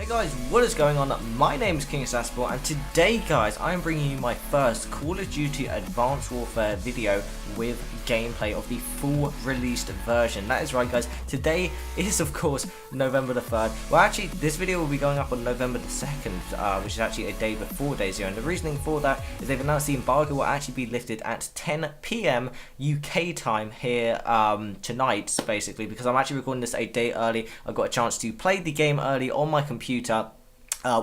Hey guys, what is going on? My name is KingAssassinable, and today guys, I am bringing you my first Call of Duty Advanced Warfare video with gameplay of the full released version. That is right guys, today is of course November the 3rd. Well actually, this video will be going up on November the 2nd, which is actually a day before Day Zero, and the reasoning for that is they've announced the embargo will actually be lifted at 10 PM UK time here tonight, basically, because I'm actually recording this a day early. I've got a chance to play the game early on my computer.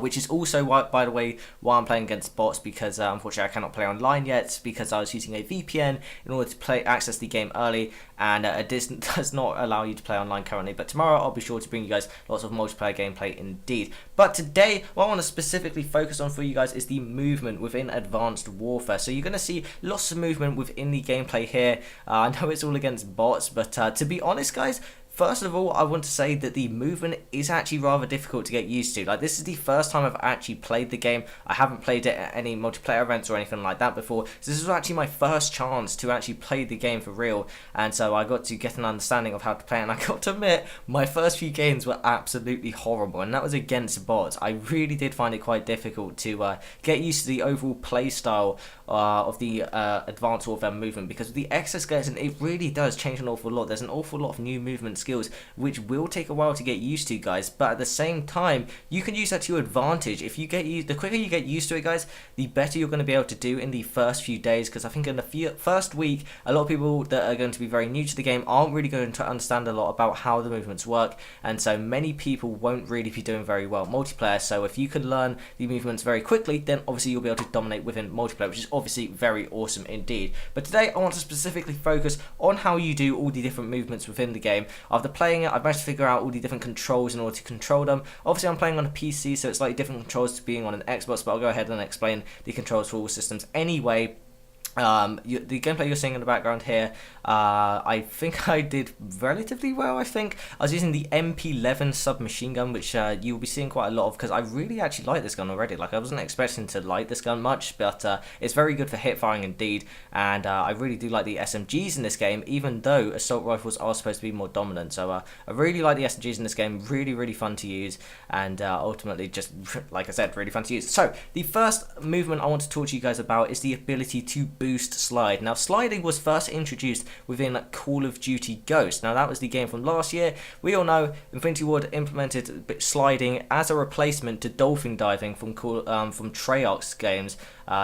Which is also why, by the way, why I'm playing against bots, because unfortunately I cannot play online yet because I was using a VPN in order to access the game early, and it does not allow you to play online currently. But tomorrow I'll be sure to bring you guys lots of multiplayer gameplay indeed. But today what I want to specifically focus on for you guys is the movement within Advanced Warfare. So you're going to see lots of movement within the gameplay here. I know it's all against bots, but to be honest guys, first of all, I want to say that the movement is actually rather difficult to get used to. Like, this is the first time I've actually played the game. I haven't played it at any multiplayer events or anything like that before. So this was actually my first chance to actually play the game for real. And so I got to get an understanding of how to play. And I got to admit, my first few games were absolutely horrible. And that was against bots. I really did find it quite difficult to get used to the overall play style of the Advanced Warfare movement. Because with the exoskeleton, it really does change an awful lot. There's an awful lot of new movement skills which will take a while to get used to, guys, but at the same time you can use that to your advantage. If you get the quicker you get used to it, guys, the better you're going to be able to do in the first few days, because I think in the first week a lot of people that are going to be very new to the game aren't really going to understand a lot about how the movements work, and so many people won't really be doing very well multiplayer. So if you can learn the movements very quickly, then obviously you'll be able to dominate within multiplayer, which is obviously very awesome indeed. But today I want to specifically focus on how you do all the different movements within the game. After playing it, I've managed to figure out all the different controls in order to control them. Obviously I'm playing on a PC, so it's slightly different controls to being on an Xbox, but I'll go ahead and explain the controls for all systems anyway. The gameplay you're seeing in the background here, I think I did relatively well. I was using the MP11 submachine gun, which you'll be seeing quite a lot of, because I really actually like this gun already. Like, I wasn't expecting to like this gun much, but it's very good for hip firing indeed, and I really do like the SMGs in this game, even though assault rifles are supposed to be more dominant. So I really like the SMGs in this game, really fun to use, and ultimately just, like I said, really fun to use. So the first movement I want to talk to you guys about is the ability to boost slide. Now, sliding was first introduced within Call of Duty Ghosts. Now, that was the game from last year. We all know Infinity Ward implemented sliding as a replacement to dolphin diving from Treyarch's games.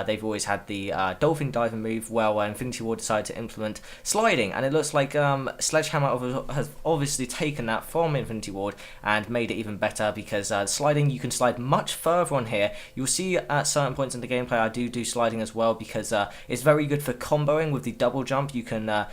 They've always had the dolphin diving move. Well, Infinity Ward decided to implement sliding, and it looks like Sledgehammer has obviously taken that from Infinity Ward and made it even better, because sliding, you can slide much further on here. You'll see at certain points in the gameplay I do sliding as well, because it's very good for comboing with the double jump. You can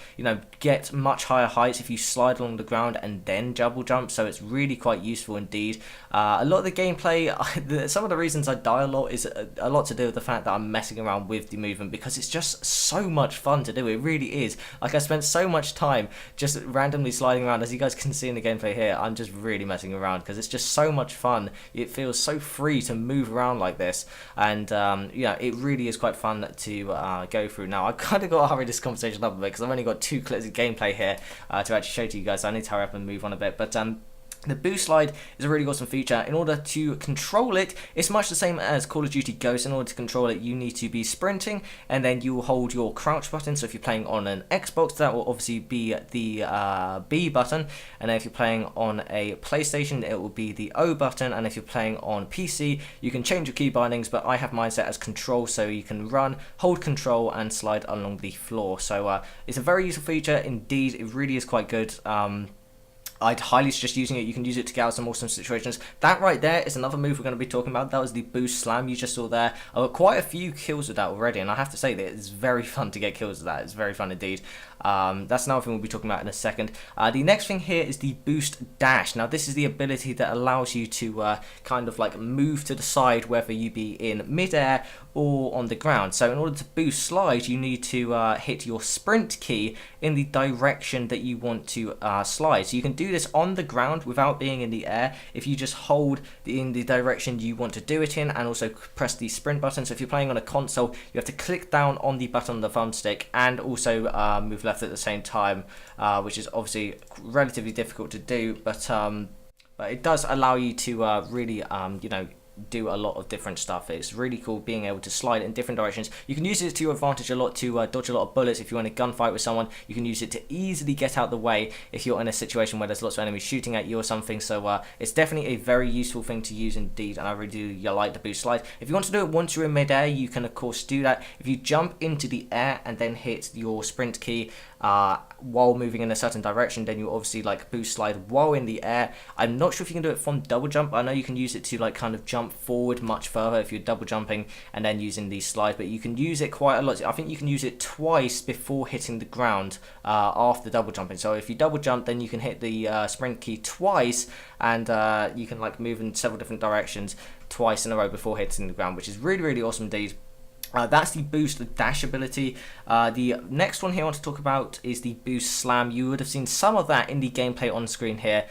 get much higher heights if you slide along the ground and then double jump, so it's really quite useful indeed. A lot of the gameplay, some of the reasons I die a lot is a lot to do with the fact that I'm messing around with the movement, because it's just so much fun to do. It really is. Like, I spent so much time just randomly sliding around. As you guys can see in the gameplay here, I'm just really messing around because it's just so much fun. It feels so free to move around like this, and yeah, it really is quite fun to go through. Now, I've kind of got to hurry this conversation up a bit because I've only got 2 clips of gameplay here to actually show to you guys, so I need to hurry up and move on a bit. But the boost slide is a really awesome feature. In order to control it, it's much the same as Call of Duty Ghosts. In order to control it, you need to be sprinting, and then you will hold your crouch button. So if you're playing on an Xbox, that will obviously be the B button, and then if you're playing on a PlayStation, it will be the O button, and if you're playing on PC, you can change your key bindings, but I have mine set as control, so you can run, hold control, and slide along the floor. So it's a very useful feature indeed. It really is quite good. I'd highly suggest using it. You can use it to get out some awesome situations. That right there is another move we're going to be talking about. That was the boost slam you just saw there. I got quite a few kills with that already, and I have to say that it's very fun to get kills with that. It's very fun indeed. That's another thing we'll be talking about in a second. The next thing here is the boost dash. Now, this is the ability that allows you to kind of like move to the side, whether you be in midair or on the ground. So in order to boost slide, you need to hit your sprint key in the direction that you want to slide. So you can do this on the ground without being in the air if you just hold in the direction you want to do it in, and also press the sprint button. So if you're playing on a console, you have to click down on the button on the thumbstick and also move left at the same time, which is obviously relatively difficult to do, but but it does allow you to really, you know, do a lot of different stuff. It's really cool being able to slide in different directions. You can use it to your advantage a lot to dodge a lot of bullets. If you're in a gunfight with someone, you can use it to easily get out the way if you're in a situation where there's lots of enemies shooting at you or something. So it's definitely a very useful thing to use indeed, and I really do like the boost slide. If you want to do it once you're in midair, you can of course do that. If you jump into the air and then hit your sprint key while moving in a certain direction, then you obviously like boost slide while in the air. I'm not sure if you can do it from double jump. I know you can use it to like kind of jump forward much further if you're double jumping and then using the slide, but you can use it quite a lot. I think you can use it twice before hitting the ground after double jumping. So if you double jump, then you can hit the sprint key twice, and you can like move in several different directions twice in a row before hitting the ground, which is really, really awesome indeed. That's the boost, the dash ability. The next one here I want to talk about is the boost slam. You would have seen some of that in the gameplay on screen here.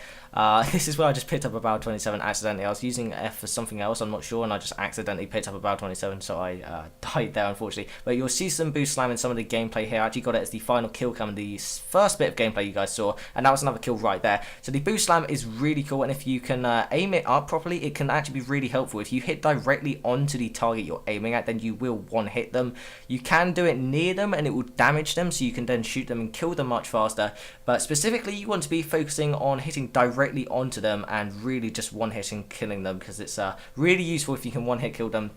This is where I just picked up a Barrel 27 accidentally. I was using F for something else, I'm not sure, and I just accidentally picked up a Barrel 27, so I died there unfortunately. But you'll see some boost slam in some of the gameplay here. I actually got it as the final kill cam in the first bit of gameplay you guys saw, and that was another kill right there. So the boost slam is really cool, and if you can aim it up properly, it can actually be really helpful. If you hit directly onto the target you're aiming at, then you will one hit them. You can do it near them and it will damage them, so you can then shoot them and kill them much faster, but specifically you want to be focusing on hitting directly onto them and really just one hitting killing them, because it's really useful if you can one hit kill them.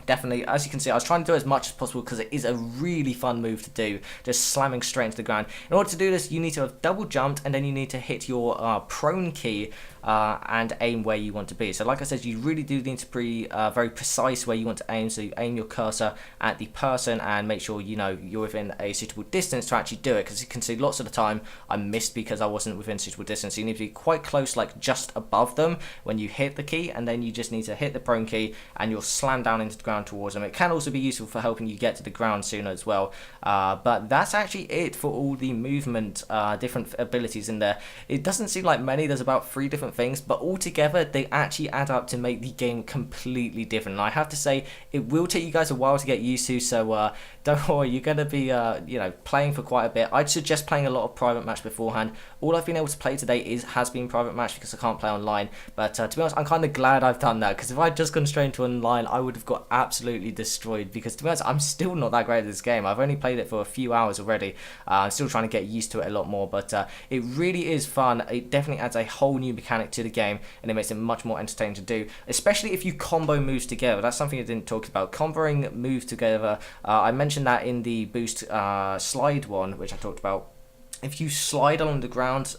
Definitely, as you can see, I was trying to do as much as possible because it is a really fun move to do, just slamming straight into the ground. In order to do this, you need to have double jumped, and then you need to hit your prone key and aim where you want to be. So like I said, you really do need to be very precise where you want to aim. So you aim your cursor at the person and make sure you know you're within a suitable distance to actually do it, because you can see lots of the time I missed because I wasn't within suitable distance. So you need to be quite close, like just above them when you hit the key, and then you just need to hit the prone key and you'll slam down into the ground towards them. It can also be useful for helping you get to the ground sooner as well, but that's actually it for all the movement different abilities in there. It doesn't seem like many, there's about 3 different things, but altogether they actually add up to make the game completely different. And I have to say, it will take you guys a while to get used to, so don't worry, you're going to be you know, playing for quite a bit. I'd suggest playing a lot of private match beforehand. All I've been able to play today has been private match because I can't play online, but to be honest, I'm kind of glad I've done that, because if I'd just gone straight into online, I would have got absolutely destroyed, because to be honest, I'm still not that great at this game. I've only played it for a few hours already. I'm still trying to get used to it a lot more, but it really is fun. It definitely adds a whole new mechanic to the game, and it makes it much more entertaining to do, especially if you combo moves together. That's something I didn't talk about, comboing moves together. I mentioned that in the boost slide one, which I talked about. If you slide along the ground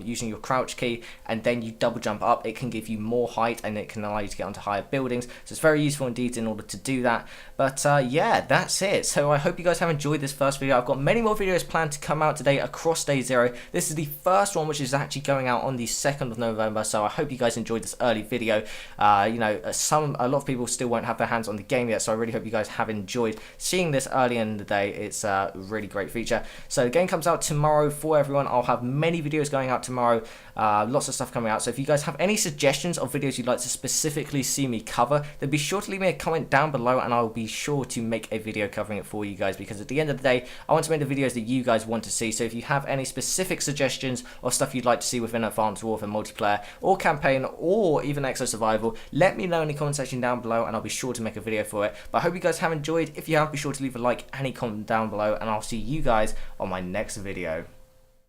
using your crouch key and then you double jump up, it can give you more height and it can allow you to get onto higher buildings. So it's very useful indeed in order to do that. But yeah, that's it. So I hope you guys have enjoyed this first video. I've got many more videos planned to come out today across day 0. This is the first one, which is actually going out on the 2nd of November. So I hope you guys enjoyed this early video. You know, a lot of people still won't have their hands on the game yet, so I really hope you guys have enjoyed seeing this early in the day. It's a really great feature. So the game comes out tomorrow for everyone. I'll have many videos going out tomorrow, lots of stuff coming out. So if you guys have any suggestions of videos you'd like to specifically see me cover, then be sure to leave me a comment down below and I'll be sure to make a video covering it for you guys, because at the end of the day, I want to make the videos that you guys want to see. So if you have any specific suggestions or stuff you'd like to see within Advanced Warfare multiplayer or campaign or even Exo Survival, let me know in the comment section down below and I'll be sure to make a video for it. But I hope you guys have enjoyed. If you have, be sure to leave a like and a comment down below, and I'll see you guys on my next video.